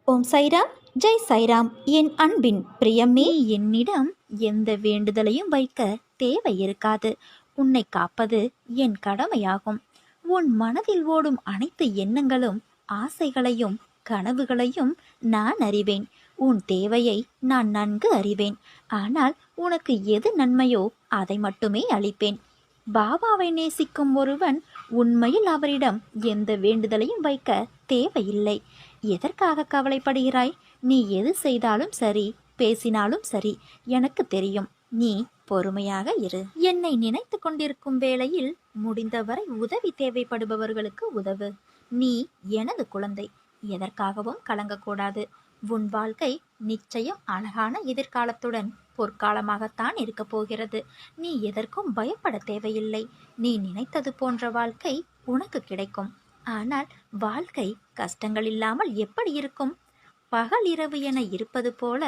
ஓம் சைராம், ஜெய் சைராம். என் அன்பின் பிரியமே, என்னிடம் எந்த வேண்டுதலையும் வைக்க தேவை இருக்காது. உன்னை காப்பது என் கடமையாகும். உன் மனதில் ஓடும் அனைத்து எண்ணங்களும், ஆசைகளையும், கனவுகளையும் நான் அறிவேன். உன் தேவையை நான் நன்கு அறிவேன். ஆனால் உனக்கு எது நன்மையோ அதை மட்டுமே அளிப்பேன். பாபாவை நேசிக்கும் ஒருவன் உண்மையில் அவரிடம் எந்த வேண்டுதலையும் வைக்க தேவையில்லை. எதற்காக கவலைப்படுகிறாய்? நீ எது செய்தாலும் சரி, பேசினாலும் சரி, எனக்கு தெரியும். நீ பொறுமையாக இரு. என்னை நினைத்து கொண்டிருக்கும் வேளையில் முடிந்தவரை உதவி தேவைப்படுபவர்களுக்கு உதவு. நீ எனது குழந்தை, எதற்காகவும் கலங்கக்கூடாது. உன் வாழ்க்கை நிச்சயம் அழகான எதிர்காலத்துடன் பொற்காலமாகத்தான் இருக்க போகிறது. நீ எதற்கும் பயப்பட தேவையில்லை. நீ நினைத்தது போன்ற வாழ்க்கை உனக்கு கிடைக்கும். ஆனால் வாழ்க்கை கஷ்டங்கள் இல்லாமல் எப்படி இருக்கும்? பகல் இரவு என இருப்பது போல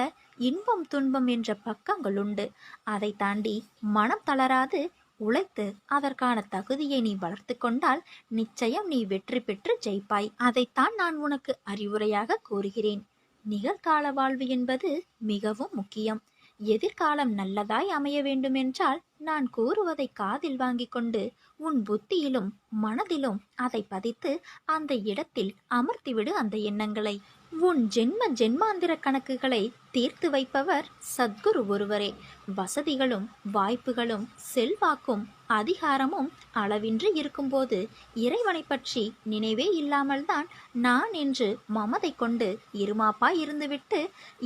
இன்பம் துன்பம் என்ற பக்கங்கள் உண்டு. அதை தாண்டி மனம் தளராது உழைத்து அதற்கான தகுதியை நீ வளர்த்து கொண்டால் நிச்சயம் நீ வெற்றி பெற்று ஜெயிப்பாய். அதைத்தான் நான் உனக்கு அறிவுரையாக கூறுகிறேன். நிகழ்கால வாழ்வு என்பது மிகவும் முக்கியம். எதிர்காலம் நல்லதாய் அமைய வேண்டுமென்றால் நான் கூறுவதை காதில் வாங்கி கொண்டு உன் புத்தியிலும் மனதிலும் அதை பதித்து அந்த இடத்தில் அமர்த்திவிடு அந்த எண்ணங்களை. உன் ஜென்மாந்திர கணக்குகளை தீர்த்து வைப்பவர் சத்குரு ஒருவரே. வசதிகளும் வாய்ப்புகளும் செல்வாக்கும் அதிகாரமும் அளவின்றி இருக்கும்போது இறைவனை பற்றி நினைவே இல்லாமல் தான் நான் என்று மமதை கொண்டு இருமாப்பாய் இருந்துவிட்டு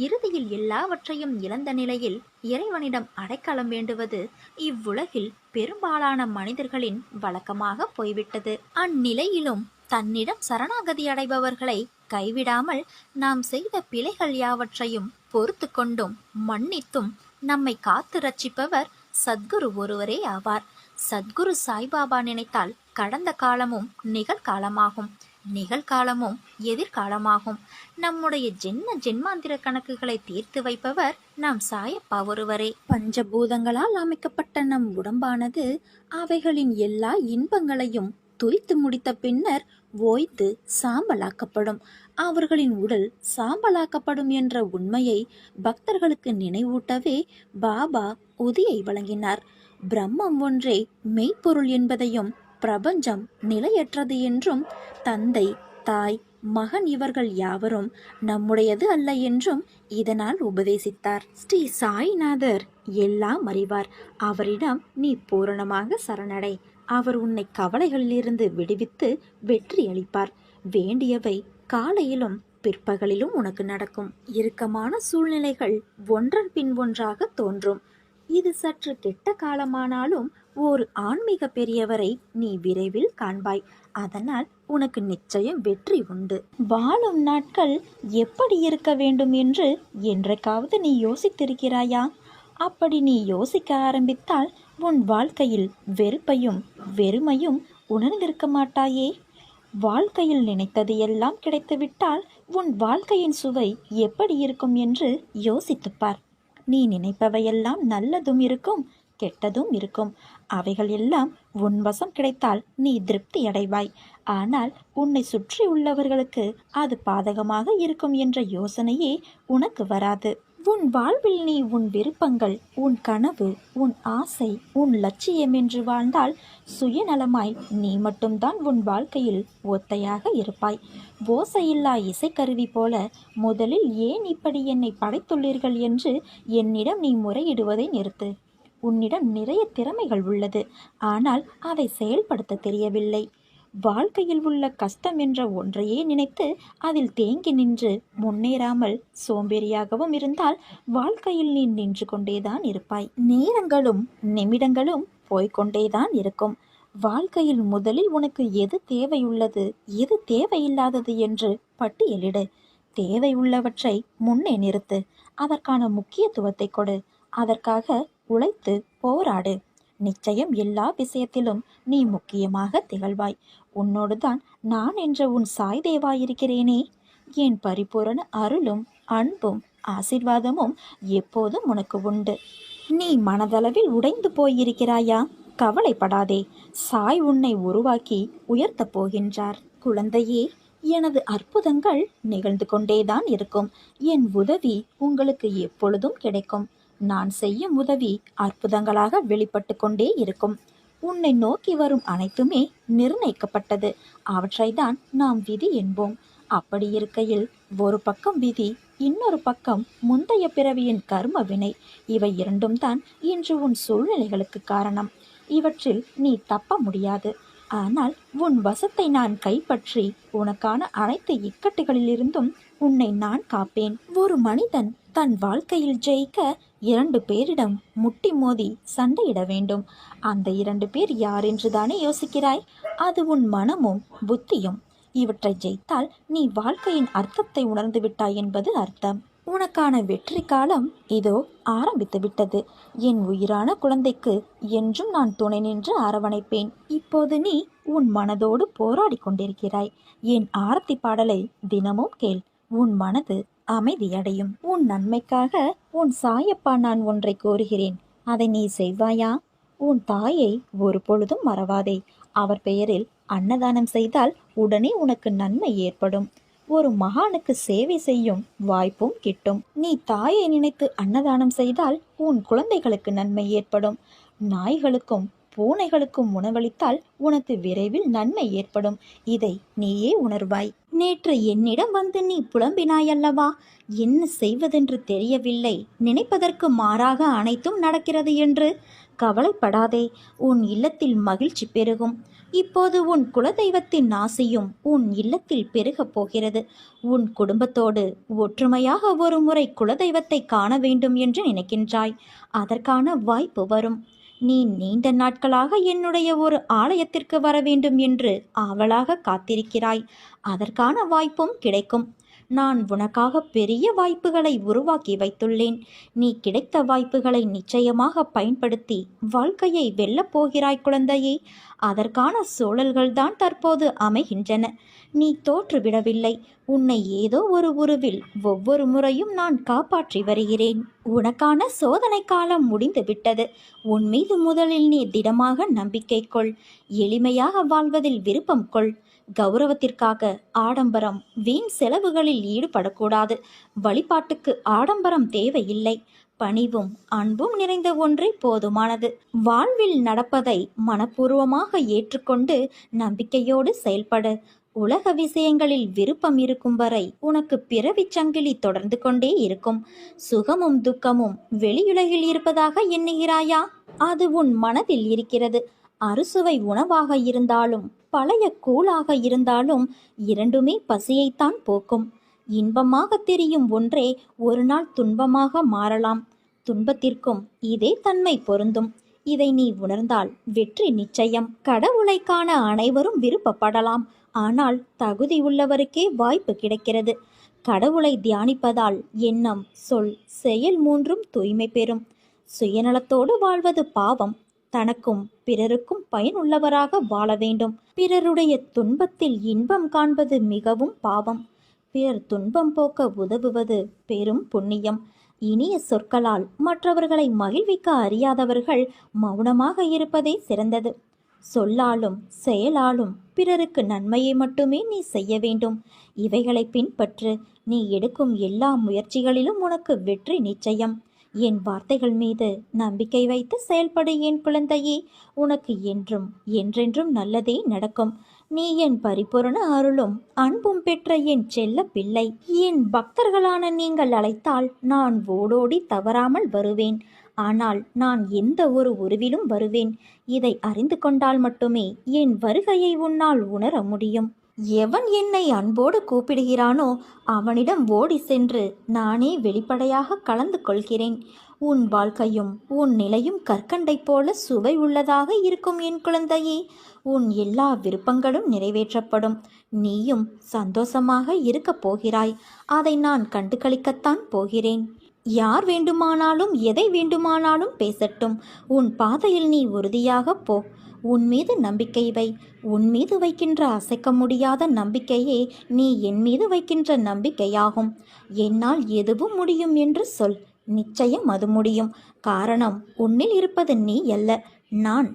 இறுதியில் எல்லாவற்றையும் இழந்த நிலையில் இறைவனிடம் அடைக்கலம் வேண்டுவது இவ்வுலகில் பெரும்பாலான மனிதர்களின் வழக்கமாக போய்விட்டது. அந்நிலையிலும் தன்னிடம் சரணாகதி அடைபவர்களை கைவிடாமல் நாம் செய்த பிழைகள் யாவற்றையும் பொறுத்து கொண்டும் மன்னித்தும் நம்மை காத்து ரட்சிப்பவர் சத்குரு ஒருவரே ஆவார். சத்குரு சாய்பாபா நினைத்தால் கடந்த காலமும் நிகழ்காலமாகும், நிகழ்காலமும் எதிர்காலமாகும். நம்முடைய ஜென்மாந்திர கணக்குகளை தீர்த்து வைப்பவர் நாம் சாயப்பா ஒருவரே. பஞ்சபூதங்களால் அமைக்கப்பட்ட நம் உடம்பானது அவைகளின் எல்லா இன்பங்களையும் துய்த்து முடித்த பின்னர் ஓய்ந்து சாம்பலாக்கப்படும். அவர்களின் உடல் சாம்பலாக்கப்படும் என்ற உண்மையை பக்தர்களுக்கு நினைவூட்டவே பாபா உதியை வழங்கினார். பிரம்மம் ஒன்றே மெய்ப்பொருள் என்பதையும் பிரபஞ்சம் நிலையற்றது என்றும் தந்தை தாய் மகன் இவர்கள் யாவரும் நம்முடையது அல்ல என்றும் இதனால் உபதேசித்தார். ஸ்ரீ சாய்நாதர் எல்லாம் அறிவார். அவரிடம் நீ பூரணமாக சரணடை. அவர் உன்னை கவலைகளிலிருந்து விடுவித்து வெற்றி அளிப்பார். வேண்டியவை காலையிலும் பிற்பகலிலும் உனக்கு நடக்கும். இறுக்கமான சூழ்நிலைகள் ஒன்றன் பின் ஒன்றாக தோன்றும். இது சற்று கெட்ட காலமானாலும் ஒரு ஆன்மீக பெரியவரை நீ விரைவில் காண்பாய். அதனால் உனக்கு நிச்சயம் வெற்றி உண்டு. வாழும் நாட்கள் எப்படி இருக்க வேண்டும் என்று என்றைக்காவது நீ யோசித்திருக்கிறாயா? அப்படி நீ யோசிக்க ஆரம்பித்தால் உன் வாழ்க்கையில் வெறுப்பையும் வெறுமையும் உணர்ந்திருக்க மாட்டாயே. வாழ்க்கையில் நினைத்தது எல்லாம் கிடைத்துவிட்டால் உன் வாழ்க்கையின் சுவை எப்படி இருக்கும் என்று யோசித்துப்பார். நீ நினைப்பவையெல்லாம் நல்லதும் இருக்கும், கெட்டதும் இருக்கும். அவைகள் எல்லாம் உன் வசம் கிடைத்தால் நீ திருப்தி அடைவாய். ஆனால் உன்னை சுற்றி உள்ளவர்களுக்கு அது பாதகமாக இருக்கும் என்ற யோசனையே உனக்கு வராது. உன் வாழ்வில் நீ உன் விருப்பங்கள், உன் கனவு, உன் ஆசை, உன் லட்சியம் என்று வாழ்ந்தால் சுயநலமாய் நீ மட்டும்தான் உன் வாழ்க்கையில் ஒத்தையாக இருப்பாய். ஓசையில்லா இசைக்கருவி போல முதலில் ஏன் இப்படி என்னை படைத்துள்ளீர்கள் என்று என்னிடம் நீ முறையிடுவதை நிறுத்து. உன்னிடம் நிறைய திறமைகள் உள்ளது, ஆனால் அதை செயல்படுத்த தெரியவில்லை. வாழ்க்கையில் உள்ள கஷ்டம் என்ற ஒன்றையே நினைத்து அதில் தேங்கி நின்று முன்னேறாமல் சோம்பேறியாகவும் இருந்தால் வாழ்க்கையில் நீ நின்று கொண்டேதான் இருப்பாய். நேரங்களும் நிமிடங்களும் போய்கொண்டேதான் இருக்கும். வாழ்க்கையில் முதலில் உனக்கு எது தேவையுள்ளது, எது தேவையில்லாதது என்று பட்டியலிடு. தேவை உள்ளவற்றை முன்னே நிறுத்து. அதற்கான முக்கியத்துவத்தை கொடு. அதற்காக உழைத்து போராடு. நிச்சயம் எல்லா விஷயத்திலும் நீ முக்கியமாக திகழ்வாய். உன்னோடுதான் நான் என்ற உன் சாய் தேவா இருக்கிறேனே. என் பரிபூரண அருளும் அன்பும் ஆசீர்வாதமும் எப்போதும் உனக்கு உண்டு. நீ மனதளவில் உடைந்து போயிருக்கிறாயா? கவலைப்படாதே. சாய் உன்னை உருவாக்கி உயர்த்தப் போகின்றார். குழந்தையே, எனது அற்புதங்கள் நிகழ்ந்து கொண்டேதான் இருக்கும். என் உதவி உங்களுக்கு எப்பொழுதும் கிடைக்கும். நான் செய்யும் உதவி அற்புதங்களாக வெளிப்பட்டு கொண்டே இருக்கும். உன்னை நோக்கி வரும் அனைத்துமே நிர்ணயிக்கப்பட்டது. அவற்றைதான் நாம் விதி என்போம். அப்படி இருக்கையில் ஒரு பக்கம் விதி, இன்னொரு பக்கம் முந்தைய பிறவியின் கர்ம வினை. இவை இரண்டும் தான் இன்று உன் சூழ்நிலைகளுக்கு காரணம். இவற்றில் நீ தப்ப முடியாது. ஆனால் உன் வசத்தை நான் கைப்பற்றி உனக்கான அனைத்து இக்கட்டுகளிலிருந்தும் உன்னை நான் காப்பேன். ஒரு மனிதன் தன் வாழ்க்கையில் ஜெயிக்க 2 பேரிடம் முட்டி மோதி சண்டையிட வேண்டும். அந்த 2 பேர் யார் என்று தானே யோசிக்கிறாய்? அது உன் மனமும் புத்தியும். இவற்றை ஜெயித்தால் நீ வாழ்க்கையின் அர்த்தத்தை உணர்ந்து விட்டாய் என்பது அர்த்தம். உனக்கான வெற்றி காலம் இதோ ஆரம்பித்து விட்டது. என் உயிரான குழந்தைக்கு என்றும் நான் துணை நின்று அரவணைப்பேன். இப்போது நீ உன் மனதோடு போராடி கொண்டிருக்கிறாய். என் ஆரத்தி பாடலை தினமும் கேள். உன் மனது அமைதியடையும். உன் நன்மைக்காக உன் சாயப்பா நான் ஒன்றை கோருகிறேன். அதை நீ செய்வாயா? உன் தாயை ஒரு பொழுதும் மறவாதே. அவர் பெயரில் அன்னதானம் செய்தால் உடனே உனக்கு நன்மை ஏற்படும். ஒரு மகானுக்கு சேவை செய்யும் வாய்ப்பும் கிட்டும். நீ தாயை நினைத்து அன்னதானம் செய்தால் உன் குழந்தைகளுக்கு நன்மை ஏற்படும். நாய்களுக்கும் பூனைகளுக்கும் உணவளித்தால் உனக்கு விரைவில் நன்மை ஏற்படும். இதை நீயே உணர்வாய். நேற்று என்னிடம் வந்து நீ புலம்பினாயல்லவா? என்ன செய்வதென்று தெரியவில்லை, நினைப்பதற்கு மாறாக அனைத்தும் நடக்கிறது என்று. கவலைப்படாதே, உன் இல்லத்தில் மகிழ்ச்சி பெருகும். இப்போது உன் குலதெய்வத்தின் ஆசையும் உன் இல்லத்தில் பெருகப் போகிறது. உன் குடும்பத்தோடு ஒற்றுமையாக ஒரு முறை குலதெய்வத்தை காண வேண்டும் என்று நினைக்கின்றாய். அதற்கான வாய்ப்பு வரும். நீ நீண்ட நாட்களாக என்னுடைய ஒரு ஆலயத்திற்கு வர வேண்டும் என்று ஆவலாக காத்திருக்கிறாய். அதற்கான வாய்ப்பும் கிடைக்கும். நான் உனக்காக பெரிய வாய்ப்புகளை உருவாக்கி வைத்துள்ளேன். நீ கிடைத்த வாய்ப்புகளை நிச்சயமாக பயன்படுத்தி வாழ்க்கையை வெல்லப் போகிறாய் குழந்தையே. அதற்கான சூழல்கள்தான் தற்போது அமைகின்றன. நீ தோற்றுவிடவில்லை. உன்னை ஏதோ ஒரு உருவில் ஒவ்வொரு முறையும் நான் காப்பாற்றி வருகிறேன். உனக்கான சோதனை காலம் முடிந்து விட்டது. உன் மீது முதலில் நீ திடமாக நம்பிக்கை கொள். எளிமையாக வாழ்வதில் விருப்பம் கொள். கௌரவத்திற்காக ஆடம்பரம், வீண் செலவுகளில் ஈடுபடக்கூடாது. வழிபாட்டுக்கு ஆடம்பரம் தேவையில்லை. பணிவும் அன்பும் நிறைந்த ஒன்றே போதுமானது. வாழ்வில் நடப்பதை மனப்பூர்வமாக ஏற்றுக்கொண்டு நம்பிக்கையோடு செயல்படு. உலக விஷயங்களில் விருப்பம் இருக்கும் வரை உனக்கு பிறவிச் சங்கிலி தொடர்ந்து கொண்டே இருக்கும். சுகமும் துக்கமும் வெளியுலகில் இருப்பதாக எண்ணுகிறாயா? அது உன் மனதில் இருக்கிறது. அறுசுவை உணவாக இருந்தாலும் பழைய கூழாக இருந்தாலும் இரண்டுமே பசியைத்தான் போக்கும். இன்பமாக தெரியும் ஒன்றே ஒரு நாள் துன்பமாக மாறலாம். துன்பத்திற்கும் இதே தன்மை பொருந்தும். இதை நீ உணர்ந்தால் வெற்றி நிச்சயம். கடவுளை காண அனைவரும் விருப்பப்படலாம். ஆனால் தகுதி உள்ளவருக்கே வாய்ப்பு கிடைக்கிறது. கடவுளை தியானிப்பதால் எண்ணம், சொல், செயல் மூன்றும் தூய்மை பெறும். சுயநலத்தோடு வாழ்வது பாவம். தனக்கும் பிறருக்கும் பயனுள்ளவராக வாழ வேண்டும். பிறருடைய துன்பத்தில் இன்பம் காண்பது மிகவும் பாவம். பிறர் துன்பம் போக்க உதவுவது பெரும் புண்ணியம். இனிய சொற்களால் மற்றவர்களை மகிழ்விக்க அறியாதவர்கள் மௌனமாக இருப்பதே சிறந்தது. சொல்லாலும் செயலாலும் பிறருக்கு நன்மையை மட்டுமே நீ செய்ய வேண்டும். இவைகளை பின்பற்று. நீ எடுக்கும் எல்லா முயற்சிகளிலும் உனக்கு வெற்றி நிச்சயம். என் வார்த்தைகள் மீது நம்பிக்கை வைத்து செயல்படு என் குழந்தையே. உனக்கு என்றும் என்றென்றும் நல்லதே நடக்கும். நீ என் பரிபூரண அருளும் அன்பும் பெற்ற என் செல்ல பிள்ளை. என் பக்தர்களான நீங்கள் அழைத்தால் நான் ஓடோடி தவறாமல் வருவேன். ஆனால் நான் எந்த ஒரு உருவிலும் வருவேன். இதை அறிந்து கொண்டால் மட்டுமே என் வருகையை உன்னால் உணர முடியும். எவன் என்னை அன்போடு கூப்பிடுகிறானோ அவனிடம் ஓடி சென்று நானே வெளிப்படையாக கலந்து கொள்கிறேன். உன் வாழ்க்கையும் உன் நிலையும் கற்கண்டை போல சுவை உள்ளதாக இருக்கும் என் குழந்தையே. உன் எல்லா விருப்பங்களும் நிறைவேற்றப்படும். நீயும் சந்தோஷமாக இருக்கப் போகிறாய். அதை நான் கண்டு களிக்கத்தான் போகிறேன். யார் வேண்டுமானாலும் எதை வேண்டுமானாலும் பேசட்டும். உன் பாதையில் நீ உறுதியாக போ. உன் மீது நம்பிக்கை வை. உன் மீது வைக்கின்ற அசைக்க முடியாத நம்பிக்கையே நீ என் மீது வைக்கின்ற நம்பிக்கையாகும். என்னால் எதுவும் முடியும் என்று சொல். நிச்சயம் அது முடியும். காரணம் உன்னில் இருப்பது நீ அல்ல, நான்.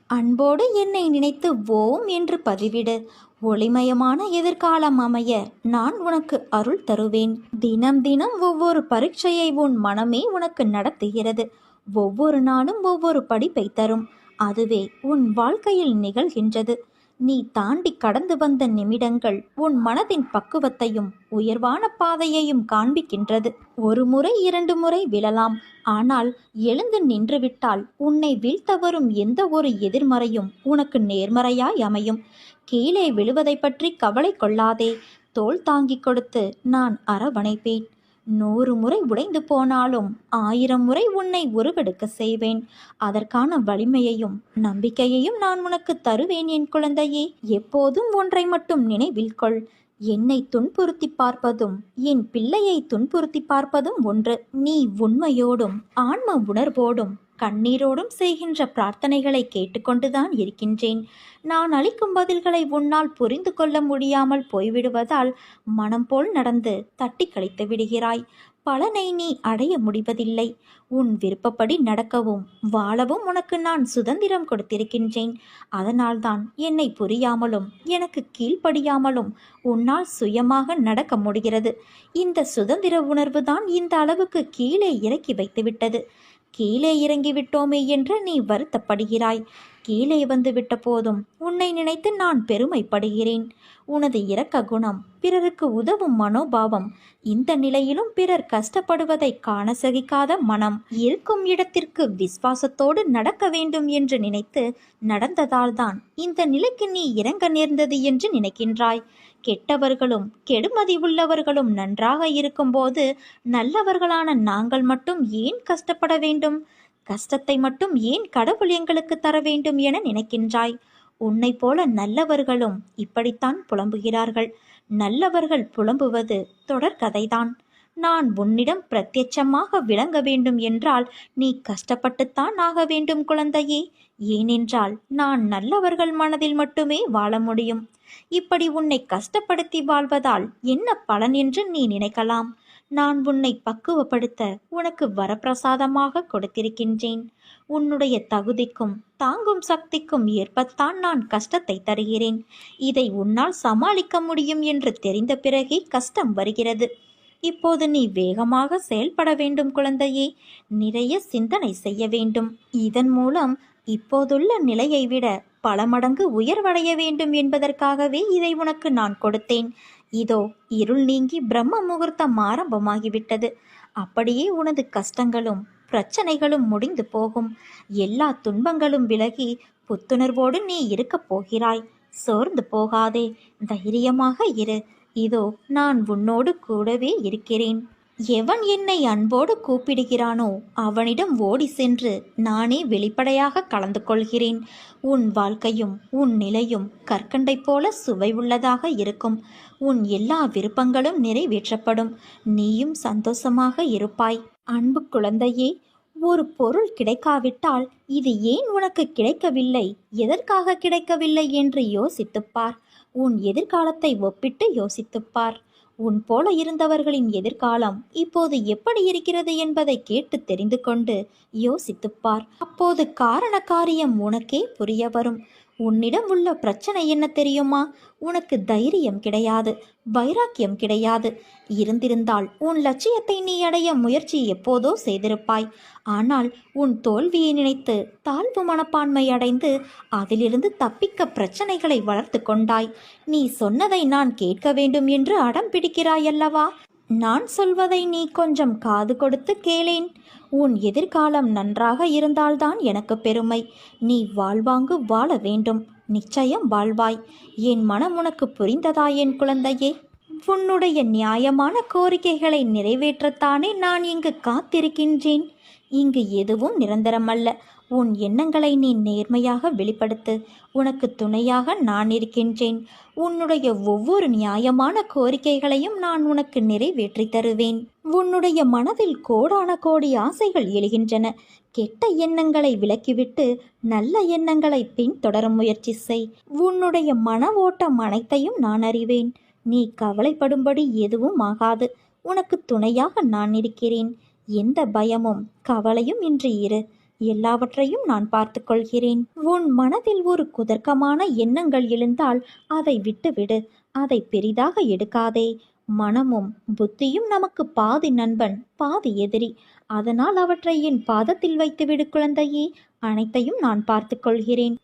அன்போடு என்னை நினைத்து ஓம் என்று பதிவிடு. ஒளிமயமான எதிர்காலம் அமைய நான் உனக்கு அருள் தருவேன். தினம் தினம் ஒவ்வொரு பரீட்சையை உன் மனமே உனக்கு நடத்துகிறது. ஒவ்வொரு நாளும் ஒவ்வொரு படிப்பை தரும். அதுவே உன் வாழ்க்கையில் நிகழ்கின்றது. நீ தாண்டி கடந்து வந்த நிமிடங்கள் உன் மனதின் பக்குவத்தையும் உயர்வான பாதையையும் காண்பிக்கின்றது. ஒரு முறை 2 முறை விழலாம், ஆனால் எழுந்து நின்றுவிட்டால் உன்னை வீழ்த்த வரும் எந்த ஒரு எதிர்மறையும் உனக்கு நேர்மறையாய் அமையும். கீழே விழுவதை பற்றி கவலை கொள்ளாதே. தோள் தாங்கிக் கொடுத்து நான் அரவணைப்பேன். 100 முறை உடைந்து போனாலும் 1000 முறை உன்னை உருவெடுக்க செய்வேன். அதற்கான வலிமையையும் நம்பிக்கையையும் நான் உனக்கு தருவேன் என் குழந்தையே. எப்போதும் ஒன்றை மட்டும் நினைவில் கொள். என்னை துன்புறுத்தி பார்ப்பதும் என் பிள்ளையை துன்புறுத்தி பார்ப்பதும் ஒன்று. நீ உண்மையோடும் ஆன்ம உணர்வோடும் கண்ணீரோடும் செய்கின்ற பிரார்த்தனைகளை கேட்டுக்கொண்டுதான் இருக்கின்றேன். நான் அளிக்கும் பதில்களை உன்னால் புரிந்து கொள்ள முடியாமல் போய்விடுவதால் மனம் போல் நடந்து தட்டி கழித்து விடுகிறாய். பலனை நீ அடைய முடிவதில்லை. உன் விருப்பப்படி நடக்கவும் வாழவும் உனக்கு நான் சுதந்திரம் கொடுத்திருக்கின்றேன். அதனால்தான் என்னை புரியாமலும் எனக்கு கீழ்ப்படியாமலும் உன்னால் சுயமாக நடக்க முடிகிறது. இந்த சுதந்திர உணர்வு தான் இந்த அளவுக்கு கீழே இறக்கி வைத்துவிட்டது. கீழே இறங்கிவிட்டோமே என்று நீ வருத்தப்படுகிறாய். கீழே வந்து விட்ட போதும் உன்னை நினைத்து நான் பெருமைப்படுகிறேன். உனது இரக்க குணம், பிறருக்கு உதவும் மனோபாவம், இந்த நிலையிலும் பிறர் கஷ்டப்படுவதை காண சகிக்காத மனம், இருக்கும் இடத்திற்கு விசுவாசத்தோடு நடக்க வேண்டும் என்று நினைத்து நடந்ததால்தான் இந்த நிலைக்கு நீ இறங்க நேர்ந்தது என்று நினைக்கின்றாய். கெட்டவர்களும் கெடுமதி உள்ளவர்களும் நன்றாக இருக்கும்போது நல்லவர்களான நாங்கள் மட்டும் ஏன் கஷ்டப்பட வேண்டும்? கஷ்டத்தை மட்டும் ஏன் கடவுள் எங்களுக்கு தர வேண்டும் என நினைக்கின்றாய். உன்னை போல நல்லவர்களும் இப்படித்தான் புலம்புகிறார்கள். நல்லவர்கள் புலம்புவது தொடர்கதைதான். நான் உன்னிடம் பிரத்யட்சமாக விளங்க வேண்டும் என்றால் நீ கஷ்டப்பட்டுத்தான் ஆக வேண்டும் குழந்தையே. ஏனென்றால் நான் நல்லவர்கள் மனதில் மட்டுமே வாழ முடியும். இப்படி உன்னை கஷ்டப்படுத்தி வாழ்வதால் என்ன பலன் என்று நீ நினைக்கலாம். நான் உன்னை பக்குவப்படுத்த உனக்கு வரப்பிரசாதமாக கொடுத்திருக்கின்றேன். உன்னுடைய தகுதிக்கும் தாங்கும் சக்திக்கும் ஏற்பத்தான் நான் கஷ்டத்தை தருகிறேன். இதை உன்னால் சமாளிக்க முடியும் என்று தெரிந்த பிறகே கஷ்டம் வருகிறது. இப்போது நீ வேகமாக செயல்பட வேண்டும் குழந்தையே. நிறைய சிந்தனை செய்ய வேண்டும். இதன் மூலம் இப்போதுள்ள நிலையை விட பல மடங்கு உயர்வடைய வேண்டும் என்பதற்காகவே இதை உனக்கு நான் கொடுத்தேன். இதோ இருள் நீங்கி பிரம்ம முகூர்த்தம் ஆரம்பமாகிவிட்டது. அப்படியே உனது கஷ்டங்களும் பிரச்சனைகளும் முடிந்து போகும். எல்லா துன்பங்களும் விலகி புத்துணர்வோடு நீ இருக்கப் போகிறாய். சோர்ந்து போகாதே, தைரியமாக இரு. இதோ நான் உன்னோடு கூடவே இருக்கிறேன். எவன் என்னை அன்போடு கூப்பிடுகிறானோ அவனிடம் ஓடி சென்று நானே வெளிப்படையாக கலந்து கொள்கிறேன். உன் வாழ்க்கையும் உன் நிலையும் கற்கண்டை போல சுவை உள்ளதாக இருக்கும். உன் எல்லா விருப்பங்களும் நிறைவேற்றப்படும். நீயும் சந்தோஷமாக இருப்பாய். அன்பு குழந்தையே, ஒரு பொருள் கிடைக்காவிட்டால் இது ஏன் உனக்கு கிடைக்கவில்லை, எதற்காக கிடைக்கவில்லை என்று யோசித்துப்பார். உன் எதிர்காலத்தை ஒப்பிட்டு யோசித்துப்பார். உன் போல இருந்தவர்களின் எதிர்காலம் இப்போது எப்படி இருக்கிறது என்பதை கேட்டு தெரிந்து கொண்டு யோசித்துப்பார். அப்போது காரண காரியம் உனக்கே புரிய வரும். உன்னிடம் உள்ள பிரச்சனை என்ன தெரியுமா? உனக்கு தைரியம் கிடையாது, வைராக்கியம் கிடையாது. இருந்திருந்தால் உன் லட்சியத்தை நீ அடைய முயற்சி எப்போதோ செய்திருப்பாய். ஆனால் உன் தோல்வியை நினைத்து தாழ்வு மனப்பான்மை அடைந்து அதிலிருந்து தப்பிக்க பிரச்சனைகளை வளர்த்து கொண்டாய். நீ சொன்னதை நான் கேட்க வேண்டும் என்று அடம் பிடிக்கிறாய் அல்லவா? நான் சொல்வதை நீ கொஞ்சம் காது கொடுத்து கேளேன். உன் எதிர்காலம் நன்றாக இருந்தால்தான் எனக்கு பெருமை. நீ வாழ்வாங்கு வாழ வேண்டும். நிச்சயம் வாழ்வாய். என் மனம் உனக்கு புரிந்ததா என் குழந்தையே? உன்னுடைய நியாயமான கோரிக்கைகளை நிறைவேற்றத்தானே நான் இங்கு காத்திருக்கின்றேன். இங்கு எதுவும் நிரந்தரமல்ல. உன் எண்ணங்களை நீ நேர்மையாக வெளிப்படுத்து. உனக்கு துணையாக நான் இருக்கின்றேன். உன்னுடைய ஒவ்வொரு நியாயமான கோரிக்கைகளையும் நான் உனக்கு நிறைவேற்றி தருவேன். உன்னுடைய மனதில் கோடான கோடி ஆசைகள் எழுகின்றன. கெட்ட எண்ணங்களை விலக்கிவிட்டு நல்ல எண்ணங்களை பின்தொடர முயற்சி செய். உன்னுடைய மன ஓட்டம் அனைத்தையும் நான் அறிவேன். நீ கவலைப்படும்படி எதுவும் ஆகாது. உனக்கு துணையாக நான் இருக்கிறேன். எந்த பயமும் கவலையும் இன்றி இரு. எல்லாவற்றையும் நான் பார்த்து கொள்கிறேன். உன் மனதில் ஒரு குதர்க்கமான எண்ணங்கள் எழுந்தால் அதை விட்டுவிடு. அதை பெரிதாக எடுக்காதே. மனமும் புத்தியும் நமக்கு பாதி நண்பன், பாதி எதிரி. அதனால் அவற்றை என் பாதத்தில் வைத்துவிடு குழந்தையே. அனைத்தையும் நான் பார்த்து கொள்கிறேன்.